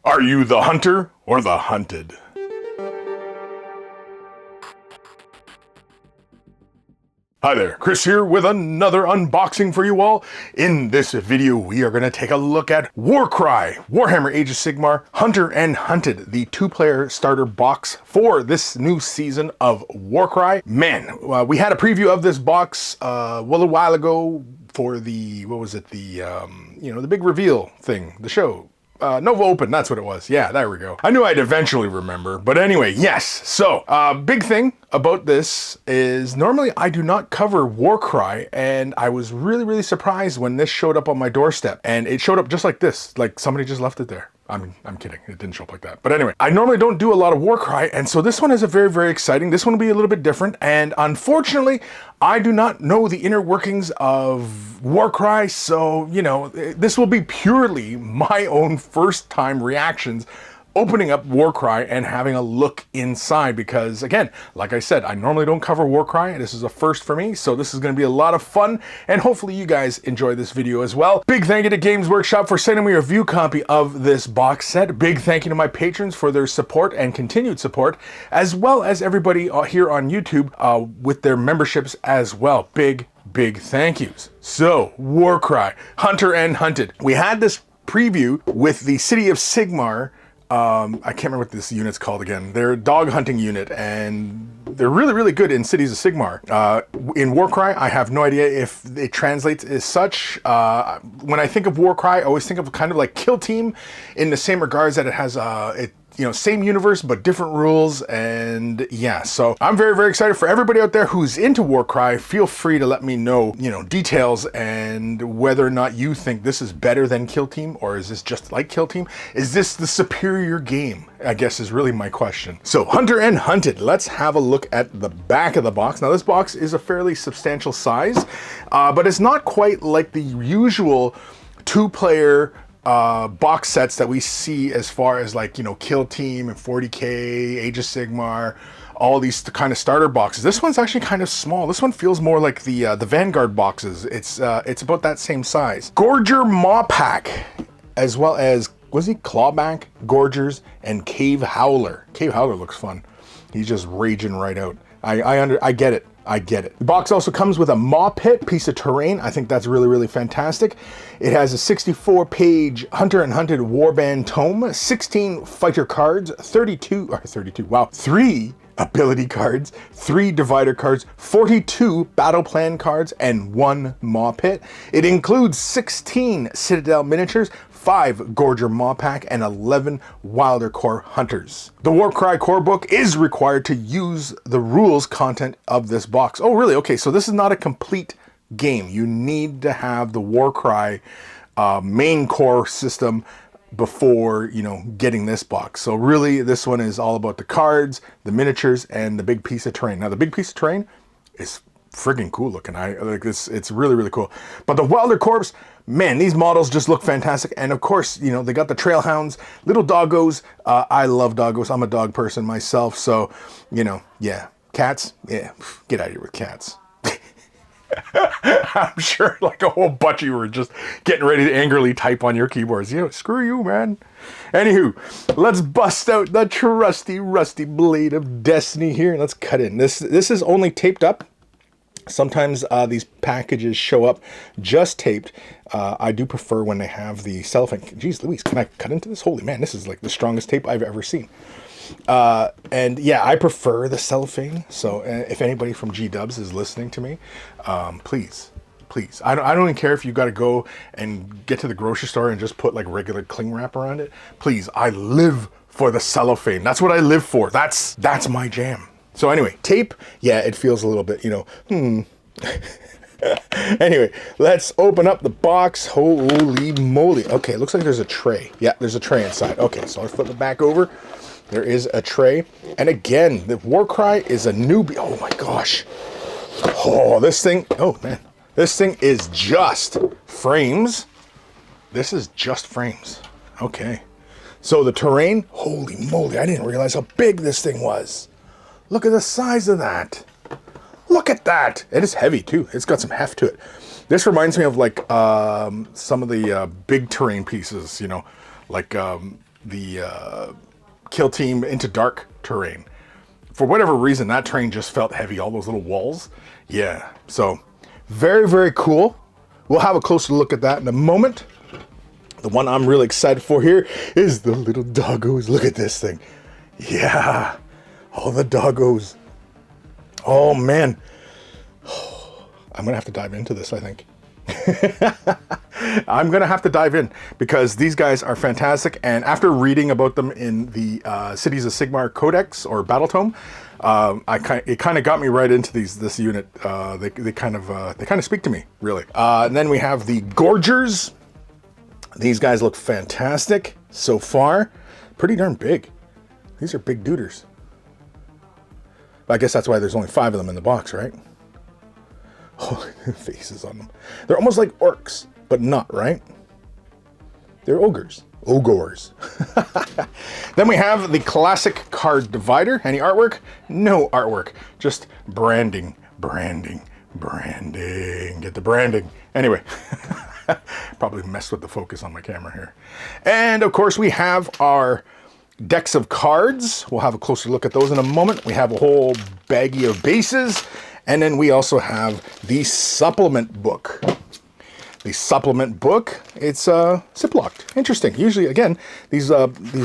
Are you the hunter or the hunted? Hi there, Chris here with another unboxing for you all. In this video, we are going to take a look at Warcry, Warhammer Age of Sigmar, Hunter and Hunted, the two-player starter box for this new season of Warcry. Man, we had a preview of this box a while ago for the, the big reveal thing, the show. Nova Open, that's what it was. Yeah, there we go. I knew I'd eventually remember. But anyway, yes. So, big thing about this is normally I do not cover Warcry, and I was really surprised when this showed up on my doorstep. And it showed up just like this, like somebody just left it there. I'm kidding. It didn't show up like that. But anyway, I normally don't do a lot of Warcry, and so this one is very exciting. This one will be a little bit different, and unfortunately, I do not know the inner workings of Warcry, so, you know, this will be purely my own first-time reactions opening up Warcry and having a look inside because, again, like I said, I normally don't cover Warcry. This is a first for me, so this is going to be a lot of fun, and hopefully you guys enjoy this video as well. Big thank you to Games Workshop for sending me a review copy of this box set. Big thank you to my patrons for their support and continued support, as well as everybody here on YouTube with their memberships as well. Big thank yous. So, Warcry, Hunter and Hunted. We had this preview with the City of Sigmar. I can't remember what this unit's called again. They're a dog hunting unit, and they're really good in Cities of Sigmar. In Warcry, I have no idea if it translates as such. When I think of Warcry, I always think of kind of like Kill Team in the same regards that it has, same universe, but different rules, and yeah, so I'm very excited for everybody out there who's into Warcry. Feel free to let me know, details and whether or not you think this is better than Kill Team, or is this just like Kill Team? Is this the superior game? I guess is really my question. So, Hunter and Hunted, let's have a look at the back of the box. Now, this box is a fairly substantial size, but it's not quite like the usual two-player box sets that we see as far as like, Kill Team and 40K, Age of Sigmar, all these kind of starter boxes. This one's actually kind of small. This one feels more like the Vanguard boxes. It's about that same size. Gorger Mawpack, as well as, was he Clawback, Gorgers, and Cave Howler. Cave Howler looks fun. He's just raging right out. I get it. I get it. The box also comes with a maw pit, piece of terrain. I think that's really fantastic. It has a 64-page Hunter and Hunted Warband tome, 16 fighter cards, 3 ability cards, 3 divider cards, 42 battle plan cards, and 1 maw pit. It includes 16 Citadel miniatures, 5 Gorger Mawpack, and 11 Wildercorps Hunters. The Warcry core book is required to use the rules content of this box. Oh, really? Okay, so this is not a complete game. You need to have the Warcry main core system before, getting this box. So really, this one is all about the cards, the miniatures, and the big piece of terrain. Now, the big piece of terrain is friggin' cool looking. I like this. It's really cool. But the Wildercorps, man, these models just look fantastic. And of course, they got the trailhounds, little doggos. I love doggos. I'm a dog person myself. So, yeah. Cats, yeah, get out of here with cats. I'm sure like a whole bunch of you were just getting ready to angrily type on your keyboards. Screw you, man. Anywho, let's bust out the trusty, rusty blade of destiny here. Let's cut in. This is only taped up. Sometimes these packages show up just taped. I do prefer when they have the cellophane. Jeez Louise, can I cut into this? Holy man, this is like the strongest tape I've ever seen. And yeah, I prefer the cellophane. So if anybody from G-Dubs is listening to me, please. I don't even care if you got to go and get to the grocery store and just put like regular cling wrap around it. Please, I live for the cellophane. That's what I live for. That's my jam. So anyway, tape, yeah, it feels a little bit, Anyway, let's open up the box. Holy moly. Okay, it looks like there's a tray. Yeah, there's a tray inside. Okay, so let's flip it back over. There is a tray. And again, the Warcry is a newbie. Oh my gosh. Oh, this thing, oh man. This thing is just frames. This is just frames. Okay. So the terrain, holy moly, I didn't realize how big this thing was. Look at the size of that. Look at that. It is heavy too. It's got some heft to it. This reminds me of like some of the big terrain pieces, like kill team into dark terrain. For whatever reason, that terrain just felt heavy, all those little walls. Yeah, so very, very cool. We'll have a closer look at that in a moment. The one I'm really excited for here is the little doggos. Look at this thing. Yeah, all the doggos. Oh man, I'm gonna have to dive into this, I think. I'm gonna have to dive in because these guys are fantastic, and after reading about them in the Cities of Sigmar Codex or Battle Tome, it kind of got me right into this unit. They kind of speak to me, really. And then we have the Gorgers. These guys look fantastic so far. Pretty darn big. These are big duders. I guess that's why there's only 5 of them in the box, right? Oh, faces on them. They're almost like orcs, but not, right? They're ogres. Ogors. Then we have the classic card divider. Any artwork? No artwork. Just branding, branding, branding. Get the branding. Anyway, probably messed with the focus on my camera here. And of course we have our decks of cards. We'll have a closer look at those in a moment. We have a whole baggie of bases. And then we also have the supplement book. The supplement book, it's ziplocked. Interesting. Usually, again, these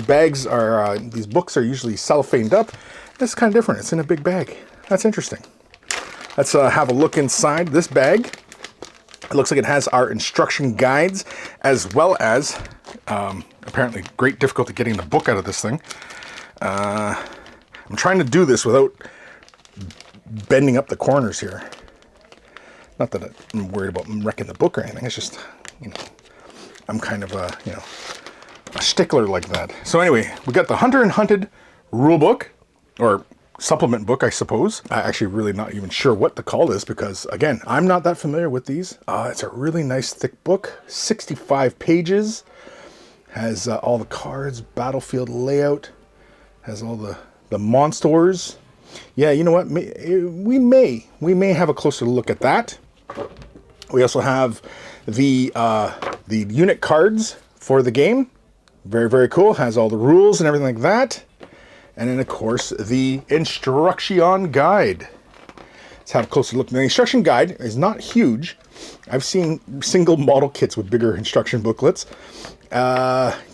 bags are, these books are usually cellophaned up. This is kind of different. It's in a big bag. That's interesting. Let's have a look inside this bag. It looks like it has our instruction guides, as well as, apparently, great difficulty getting the book out of this thing. I'm trying to do this without bending up the corners here. Not that I'm worried about wrecking the book or anything. It's just, you know, I'm kind of a, you know, a stickler like that. So anyway, we got the Hunter and Hunted rulebook, or supplement book, I suppose. I'm actually really not even sure what to call this because, again, I'm not that familiar with these. It's a really nice thick book, 65 pages. Has all the cards, battlefield layout, has all the monsters. Yeah, you know what? We may have a closer look at that. We also have the unit cards for the game. Very, very cool. Has all the rules and everything like that. And then, of course, the instruction guide. Let's have a closer look. The instruction guide is not huge. I've seen single model kits with bigger instruction booklets.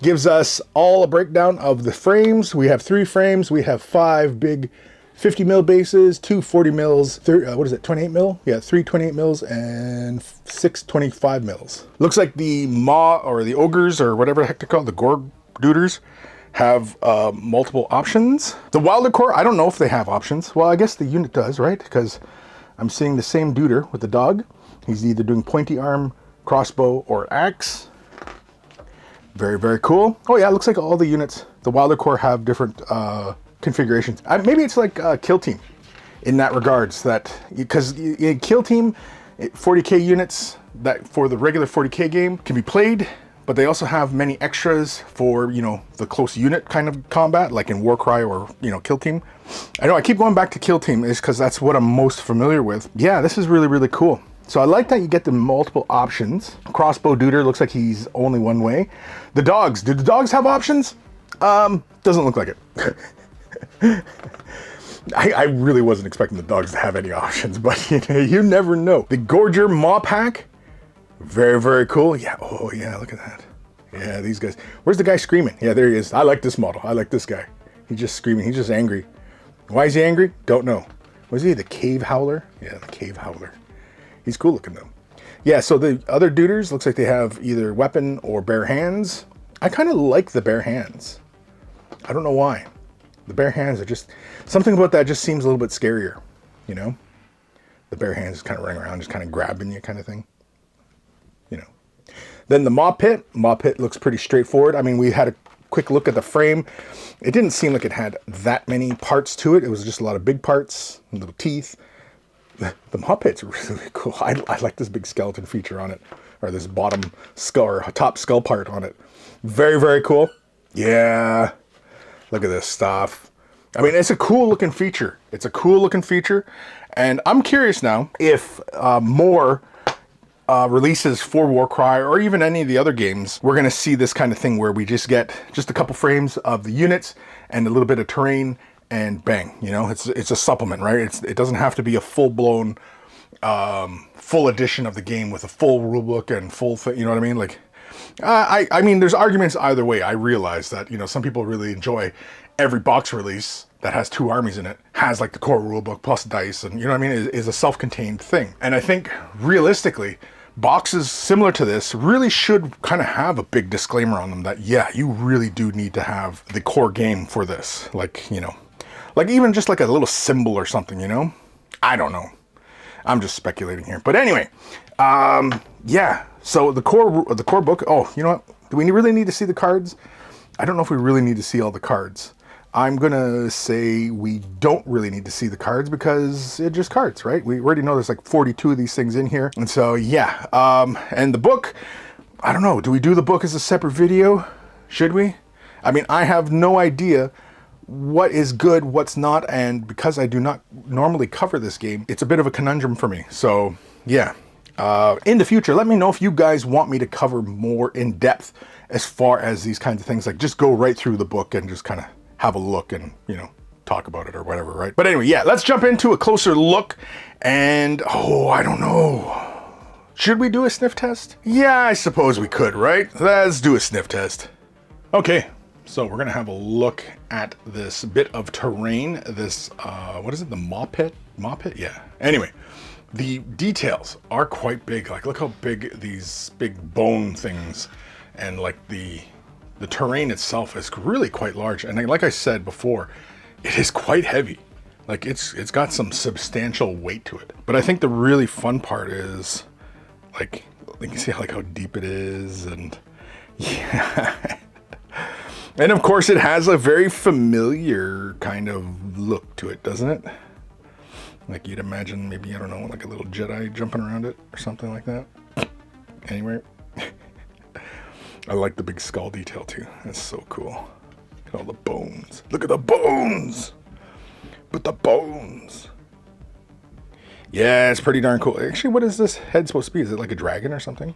Gives us all a breakdown of the frames. We have 3 frames. We have 5 big 50 mil bases, 2 40 mils, 28 mil? Yeah, 3 28 mils and 6 25 mils. Looks like the the ogres, or whatever the heck they're called, the Gorgers, have multiple options. The Wildercorps, I don't know if they have options. Well, I guess the unit does, right? Because I'm seeing the same duder with the dog. He's either doing pointy arm, crossbow, or axe. Very, very cool. Oh yeah, it looks like all the units, the Wildercorps, have different configurations. Maybe it's like Kill Team in that regards, that because in Kill Team 40k units that for the regular 40k game can be played, but they also have many extras for, you know, the close unit kind of combat, like in Warcry or, you know, Kill Team. I know I keep going back to Kill Team is because that's what I'm most familiar with. Yeah, this is really, really cool. So I like that you get the multiple options. Crossbow duder looks like he's only one way. The dogs, do the dogs have options? Doesn't look like it. I really wasn't expecting the dogs to have any options, but you never know. The Gorger Mawpack, very, very cool. Yeah, oh yeah, look at that. Yeah, these guys. Where's the guy screaming? Yeah, there he is. I like this model. I like this guy. He's just screaming. He's just angry. Why is he angry? Don't know. Was he the Cave Howler? Yeah, the Cave Howler. He's cool looking though. Yeah, so the other duders, looks like they have either weapon or bare hands. I kind of like the bare hands. I don't know why. The bare hands are just, something about that just seems a little bit scarier, you know? The bare hands just kind of running around, just kind of grabbing you kind of thing, you know? Then the Maw Pit looks pretty straightforward. I mean, we had a quick look at the frame. It didn't seem like it had that many parts to it. It was just a lot of big parts, little teeth. The Maw Pit's really cool. I like this big skeleton feature on it, or this bottom skull, or top skull part on it. Very, very cool. Yeah. Look at this stuff. I mean, it's a cool looking feature. It's a cool looking feature. And I'm curious now if more releases for Warcry or even any of the other games, we're going to see this kind of thing where we just get just a couple frames of the units and a little bit of terrain and bang, you know, it's a supplement, right? It doesn't have to be a full-blown full edition of the game with a full rulebook and full thing, you know what I mean? Like, I mean, there's arguments either way. I realize that, you know, some people really enjoy every box release that has 2 armies in it, has like the core rulebook plus dice, and you know what I mean, is a self-contained thing. And I think realistically, boxes similar to this really should kind of have a big disclaimer on them that, yeah, you really do need to have the core game for this. Like, you know, like even just like a little symbol or something, you know? I don't know. I'm just speculating here. But anyway, yeah. So the core book, oh, you know what? Do we really need to see the cards? I don't know if we really need to see all the cards. I'm going to say we don't really need to see the cards because it's just cards, right? We already know there's like 42 of these things in here. And so, yeah. And the book, I don't know. Do we do the book as a separate video? Should we? I mean, I have no idea what is good, what's not. And because I do not normally cover this game, it's a bit of a conundrum for me. So, yeah. In the future, let me know if you guys want me to cover more in depth as far as these kinds of things. Like just go right through the book and just kind of have a look and, you know, talk about it or whatever, right? But anyway, yeah, let's jump into a closer look. And, oh, I don't know. Should we do a sniff test? Yeah, I suppose we could, right? Let's do a sniff test. Okay, so we're gonna have a look at this bit of terrain. This, what is it, the Mawpack? Mawpack? Yeah. Anyway, the details are quite big. Like, look how big these big bone things, and like the terrain itself is really quite large. And like I said before, it is quite heavy. Like it's got some substantial weight to it. But I think the really fun part is like, you can see like how deep it is, and yeah. And of course it has a very familiar kind of look to it, doesn't it? Like you'd imagine maybe, I don't know, like a little Jedi jumping around it or something like that. Anyway. I like the big skull detail too. That's so cool. Look at all the bones. Look at the bones! But the bones! Yeah, it's pretty darn cool. Actually, what is this head supposed to be? Is it like a dragon or something?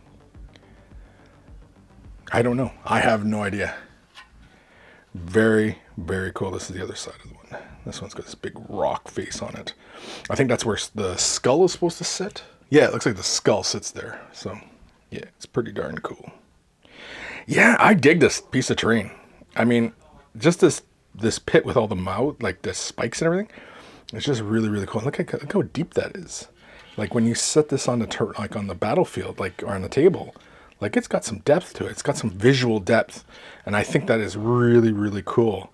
I don't know. I have no idea. Very, very cool. This is the other side of the one. This one's got this big rock face on it. I think that's where the skull is supposed to sit. Yeah, it looks like the skull sits there. So, yeah, it's pretty darn cool. Yeah, I dig this piece of terrain. I mean, just this pit with all the like the spikes and everything. It's just really, really cool. Look how deep that is. Like when you set this on the like on the battlefield, like or on the table, like it's got some depth to it. It's got some visual depth, and I think that is really, really cool.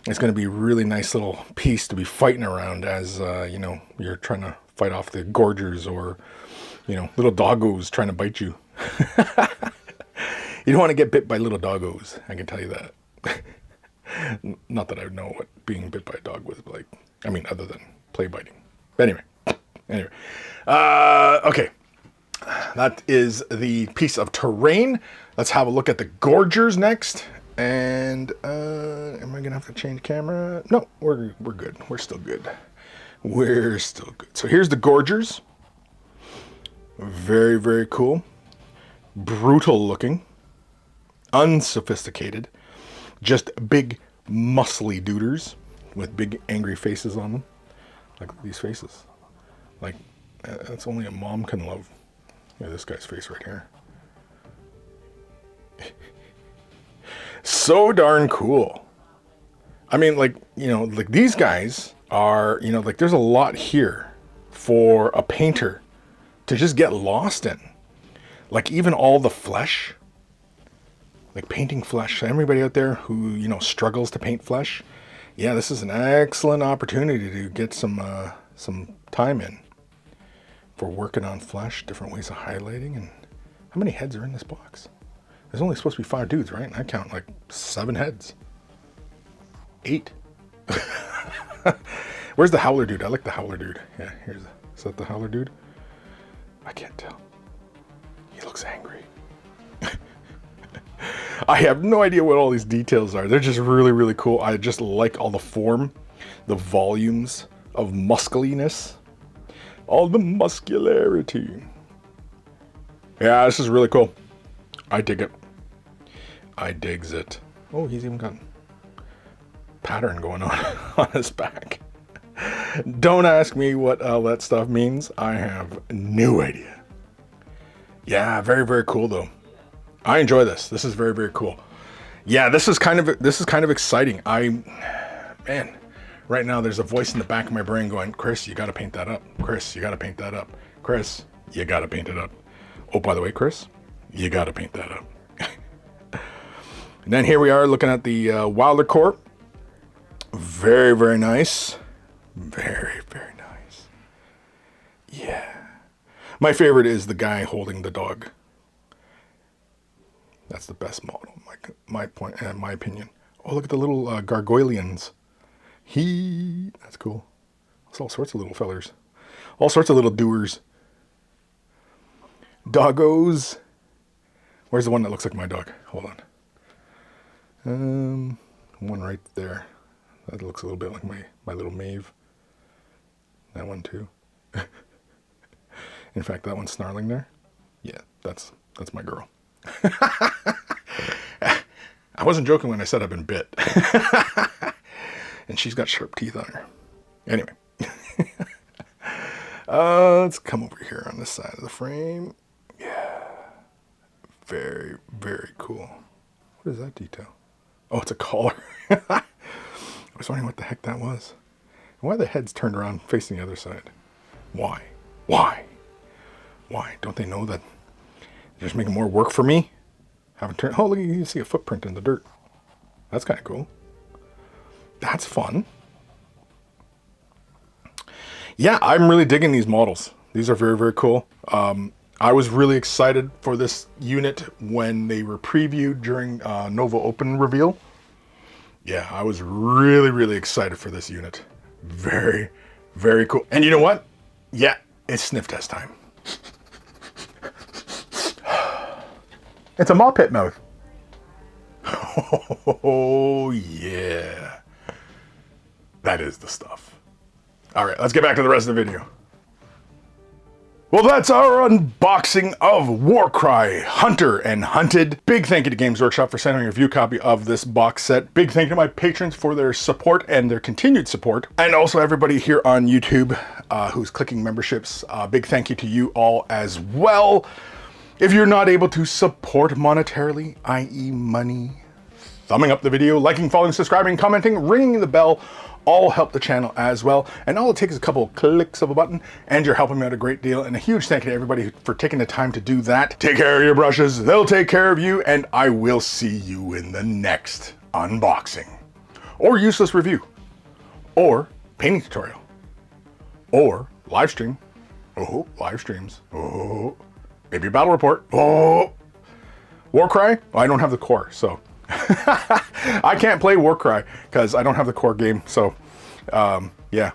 It's going to be a really nice little piece to be fighting around as you know, you're trying to fight off the gorgers or, you know, little doggos trying to bite you. You don't want to get bit by little doggos, I can tell you that. Not that I know what being bit by a dog was like. I mean, other than play biting. But anyway. Okay. That is the piece of terrain. Let's have a look at the gorgers next. And am I going to have to change camera? No, we're good. We're still good. We're still good. So here's the gorgers. Very, very cool. Brutal looking. Unsophisticated, just big muscly duders with big angry faces on them. Like these faces, like that's only a mom can love. Yeah, this guy's face right here. So darn cool. I mean, like, you know, like these guys are, you know, like there's a lot here for a painter to just get lost in. Like even all the flesh. Like painting flesh. Everybody out there who, you know, struggles to paint flesh, yeah, this is an excellent opportunity to get some time in for working on flesh, different ways of highlighting. And how many heads are in this box? There's only supposed to be 5 dudes, right? And I count like 7 heads. 8. Where's the howler dude? I like the howler dude. Yeah, is that the howler dude? I can't tell. He looks angry. I have no idea what all these details are. They're just really, really cool. I just like all the form, the volumes of muscliness, all the muscularity. Yeah, this is really cool. I dig it. I digs it. Oh, he's even got pattern going on on his back. Don't ask me what all that stuff means. I have no idea. Yeah, very, very cool though. I enjoy this. This is very, very cool. Yeah, this is kind of exciting. Man, right now there's a voice in the back of my brain going, Chris, you got to paint that up. Chris, you got to paint that up. Chris, you got to paint it up. Oh, by the way, Chris, you got to paint that up. And then here we are looking at the Wildercorps. Very, very nice. Very, very nice. Yeah. My favorite is the guy holding the dog. That's the best model, my opinion. Oh, look at the little gargoylians. That's cool. There's all sorts of little fellers. All sorts of little doers. Doggos. Where's the one that looks like my dog? Hold on. One right there. That looks a little bit like my little Maeve. That one too. In fact, that one's snarling there. Yeah, that's my girl. I wasn't joking when I said I've been bit. And she's got sharp teeth on her. Anyway. Let's come over here on this side of the frame. Yeah. Very, very cool. What is that detail? Oh, it's a collar. I was wondering what the heck that was. Why the head's turned around facing the other side? Why? Why? Why? Don't they know that they're just making more work for me? Haven't turned. Oh, look, you can see a footprint in the dirt. That's kind of cool. That's fun. Yeah, I'm really digging these models. These are very, very cool. I was really excited for this unit when they were previewed during Nova Open reveal. Yeah, I was really, really excited for this unit. Very, very cool. And you know what? Yeah, it's sniff test time. It's a maw pit mouth. Oh, yeah. That is the stuff. All right, let's get back to the rest of the video. Well, that's our unboxing of Warcry, Hunter and Hunted. Big thank you to Games Workshop for sending a review copy of this box set. Big thank you to my patrons for their support and their continued support. And also everybody here on YouTube who's clicking memberships. Big thank you to you all as well. If you're not able to support monetarily, i.e. money, thumbing up the video, liking, following, subscribing, commenting, ringing the bell, all help the channel as well. And all it takes is a couple of clicks of a button and you're helping me out a great deal. And a huge thank you to everybody for taking the time to do that. Take care of your brushes, they'll take care of you, and I will see you in the next unboxing. Or useless review. Or painting tutorial. Or live stream. Oh, live streams. Oh, maybe a battle report. Oh, Warcry? Well, I don't have the core, so. I can't play Warcry because I don't have the core game, so yeah.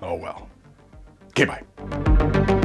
Oh well. Okay, bye.